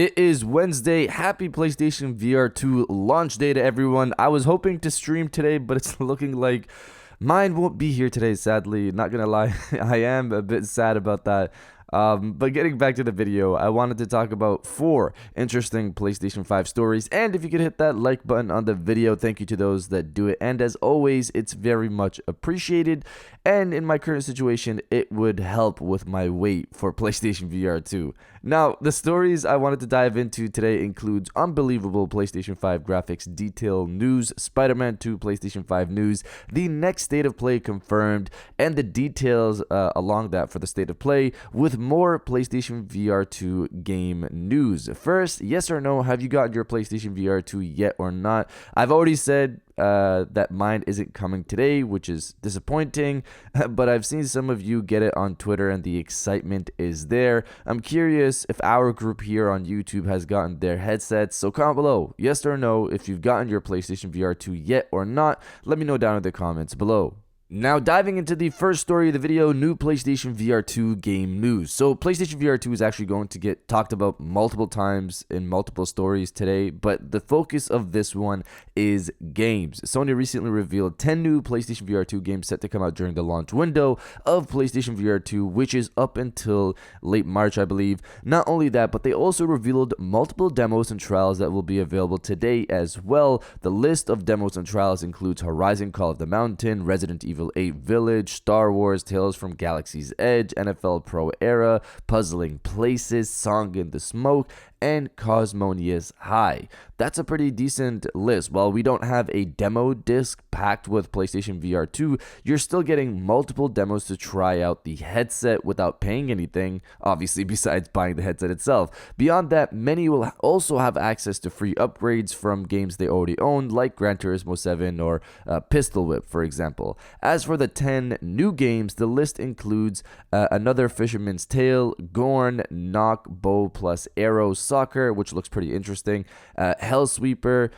It is Wednesday. Happy PlayStation VR2 launch day to everyone. I was hoping to stream today, but it's looking like mine won't be here today, sadly. Not gonna lie, I am a bit sad about that. But getting back to the video, I wanted to talk about 4 interesting PlayStation 5 stories. And if you could hit that like button on the video, thank you to those that do it. And as always, it's very much appreciated. And in my current situation, it would help with my wait for PlayStation VR2. Now, the stories I wanted to dive into today includes unbelievable PlayStation 5 graphics detail news, Spider-Man 2 PlayStation 5 news, the next state of play confirmed, and the details along that for the state of play with more PlayStation VR2 game news. First, yes or no, have you gotten your PlayStation VR2 yet or not? I've already said that mine isn't coming today, which is disappointing, but I've seen some of you get it on Twitter and the excitement is there. I'm curious if our group here on YouTube has gotten their headsets, so comment below, yes or no, if you've gotten your PlayStation VR2 yet or not. Let me know down in the comments below. Now, diving into the first story of the video, new PlayStation VR2 game news. So, PlayStation VR2 is actually going to get talked about multiple times in multiple stories today, but the focus of this one is games. Sony recently revealed 10 new PlayStation VR2 games set to come out during the launch window of PlayStation VR2, which is up until late March, I believe. Not only that, but they also revealed multiple demos and trials that will be available today as well. The list of demos and trials includes Horizon Call of the Mountain, Resident Evil 8 Village, Star Wars Tales from Galaxy's Edge, NFL Pro Era, Puzzling Places, Song in the Smoke, and Cosmonious High. That's a pretty decent list. While we don't have a demo disc packed with PlayStation VR2, you're still getting multiple demos to try out the headset without paying anything, obviously, besides buying the headset itself. Beyond that, many will also have access to free upgrades from games they already own, like Gran Turismo 7 or Pistol Whip, for example. As for the 10 new games, the list includes another Fisherman's Tale, Gorn, Knock, Bow plus Arrow, Soccer, which looks pretty interesting, Hellsweeper,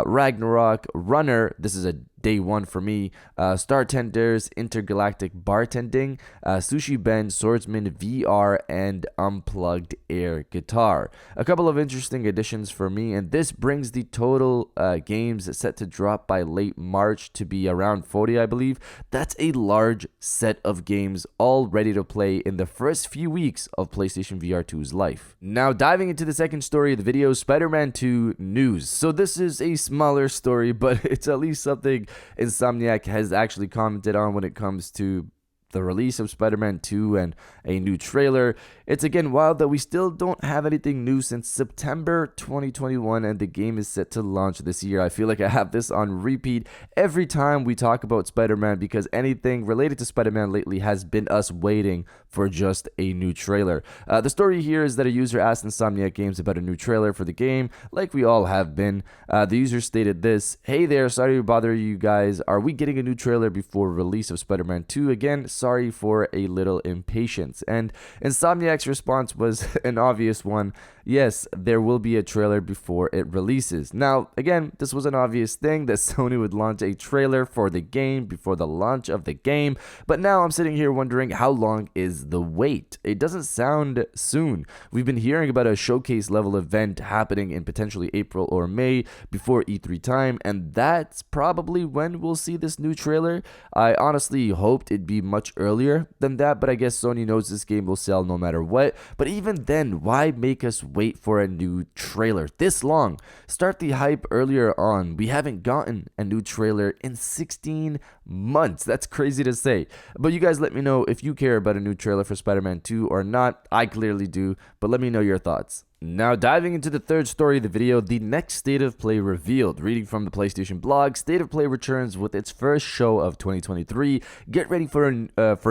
Ragnarok, Runner, this is a day one for me, Star Tenders, Intergalactic Bartending, Sushi Ben, Swordsman VR, and Unplugged Air Guitar. A couple of interesting additions for me, and this brings the total games set to drop by late March to be around 40, I believe. That's a large set of games all ready to play in the first few weeks of PlayStation VR2's life. Now, diving into the second story of the video, Spider-Man 2 news. So this is a smaller story, but it's at least something Insomniac has actually commented on when it comes to the release of Spider-Man 2 and a new trailer. It's again wild that we still don't have anything new since September 2021 and the game is set to launch this year. I feel like I have this on repeat every time we talk about Spider-Man because anything related to Spider-Man lately has been us waiting for just a new trailer. The story here is that a user asked Insomniac Games about a new trailer for the game, like we all have been. The user stated this: "Hey there, sorry to bother you guys. Are we getting a new trailer before release of Spider-Man 2 again? Sorry for a little impatience." And Insomniac's response was an obvious one. Yes, there will be a trailer before it releases. Now, again, this was an obvious thing that Sony would launch a trailer for the game before the launch of the game, but now I'm sitting here wondering how long is the wait? It doesn't sound soon. We've been hearing about a showcase level event happening in potentially April or May before E3 time, and that's probably when we'll see this new trailer. I honestly hoped it'd be much earlier than that, but I guess Sony knows this game will sell no matter what. But even then, why make us wait for a new trailer this long? Start the hype earlier on. We haven't gotten a new trailer in 16 months. That's crazy to say. But you guys let me know if you care about a new trailer for Spider-Man 2 or not. I clearly do, but let me know your thoughts. Now, diving into the third story of the video, the next State of Play revealed. Reading from the PlayStation blog, State of Play returns with its first show of 2023. Get ready for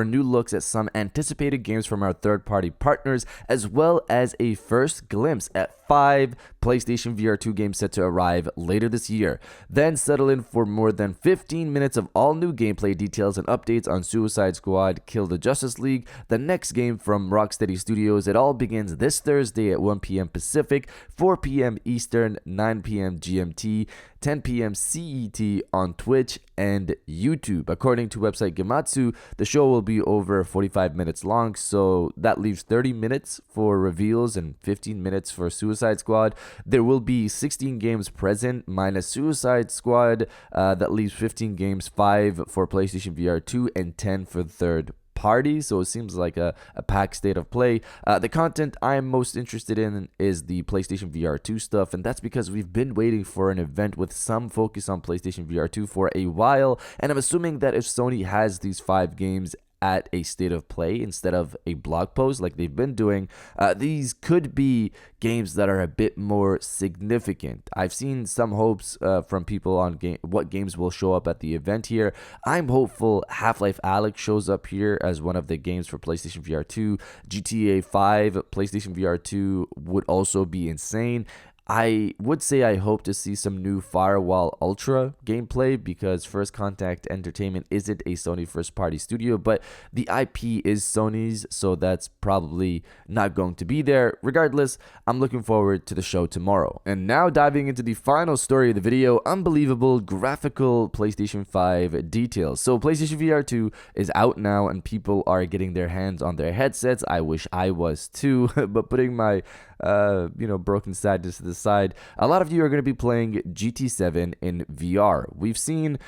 new looks at some anticipated games from our third-party partners, as well as a first glimpse at 5 PlayStation VR2 games set to arrive later this year. Then settle in for more than 15 minutes of all new gameplay details and updates on Suicide Squad, Kill the Justice League, the next game from Rocksteady Studios. It all begins this Thursday at 1 p.m. p.m. Pacific, 4 p.m. Eastern, 9 p.m. GMT, 10 p.m. CET on Twitch and YouTube. According to website Gematsu, the show will be over 45 minutes long, so that leaves 30 minutes for reveals and 15 minutes for Suicide Squad. There will be 16 games present minus Suicide Squad. That leaves 15 games, 5 for PlayStation VR2 and 10 for third party, so it seems like a packed state of play. The content I'm most interested in is the PlayStation VR2 stuff, and that's because we've been waiting for an event with some focus on PlayStation VR2 for a while, and I'm assuming that if Sony has these 5 games at a state of play instead of a blog post like they've been doing, these could be games that are a bit more significant. I've seen some hopes from people on what games will show up at the event here. I'm hopeful Half-Life Alyx shows up here as one of the games for PlayStation VR2. GTA 5 PlayStation VR2 would also be insane. I would say I hope to see some new Firewall Ultra gameplay because First Contact Entertainment isn't a Sony first-party studio, but the IP is Sony's, so that's probably not going to be there. Regardless, I'm looking forward to the show tomorrow. And now diving into the final story of the video, unbelievable graphical PlayStation 5 details. So PlayStation VR2 is out now and people are getting their hands on their headsets. I wish I was too, but putting my broken sadness to the side, a lot of you are going to be playing GT7 in VR. We've seen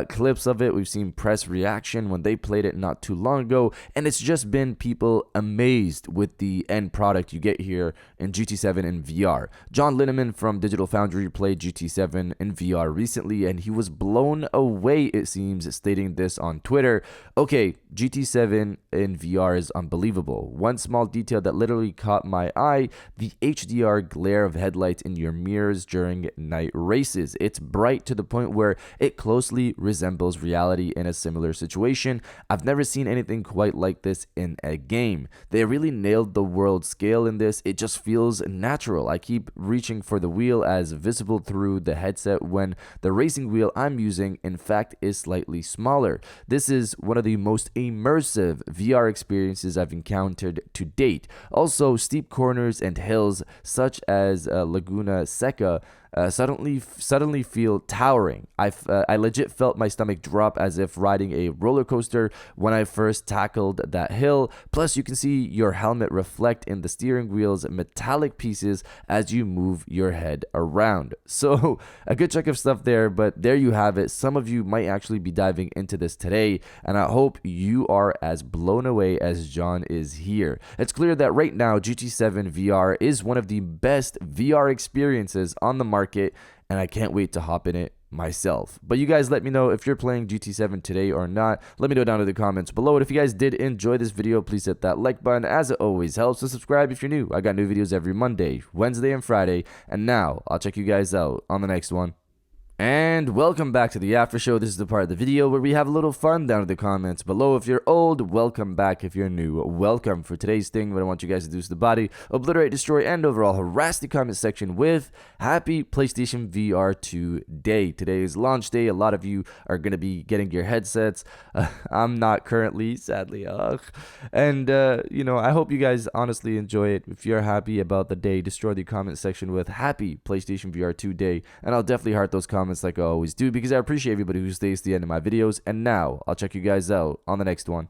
clips of it, we've seen press reaction when they played it not too long ago, and it's just been people amazed with the end product you get here in GT7 in VR. John Linneman from Digital Foundry played GT7 in VR recently, and he was blown away, it seems, stating this on Twitter. Okay, GT7 in VR is unbelievable. One small detail that literally caught my eye, the HDR glare of headlights in your mirrors during night races. It's bright to the point where it closely resembles reality in a similar situation. I've never seen anything quite like this in a game. They really nailed the world scale in this. It just feels natural. I keep reaching for the wheel as visible through the headset when the racing wheel I'm using, in fact, is slightly smaller. This is one of the most immersive VR experiences I've encountered to date. Also, steep corners and hills such as Laguna Seca suddenly feel towering. I legit felt my stomach drop as if riding a roller coaster when I first tackled that hill. Plus, you can see your helmet reflect in the steering wheel's metallic pieces as you move your head around. So, a good chunk of stuff there, but there you have it. Some of you might actually be diving into this today, and I hope you are as blown away as John is here. It's clear that right now, GT7 VR is one of the best VR experiences on the market, and I can't wait to hop in it myself. But you guys let me know if you're playing GT7 today or not. Let me know down in the comments below. And if you guys did enjoy this video, please hit that like button as it always helps. So subscribe if you're new. I got new videos every Monday, Wednesday, and Friday. And now I'll check you guys out on the next one. And welcome back to the after show. This is the part of the video where we have a little fun down in the comments below. If you're old, welcome back. If you're new, welcome. For today's thing, what I want you guys to do is the body, obliterate, destroy, and overall harass the comment section with happy PlayStation VR2 day. Today is launch day. A lot of you are going to be getting your headsets. I'm not currently, sadly. And, I hope you guys honestly enjoy it. If you're happy about the day, destroy the comment section with happy PlayStation VR2 day. And I'll definitely heart those comments like I always do because I appreciate everybody who stays to the end of my videos. And now I'll check you guys out on the next one.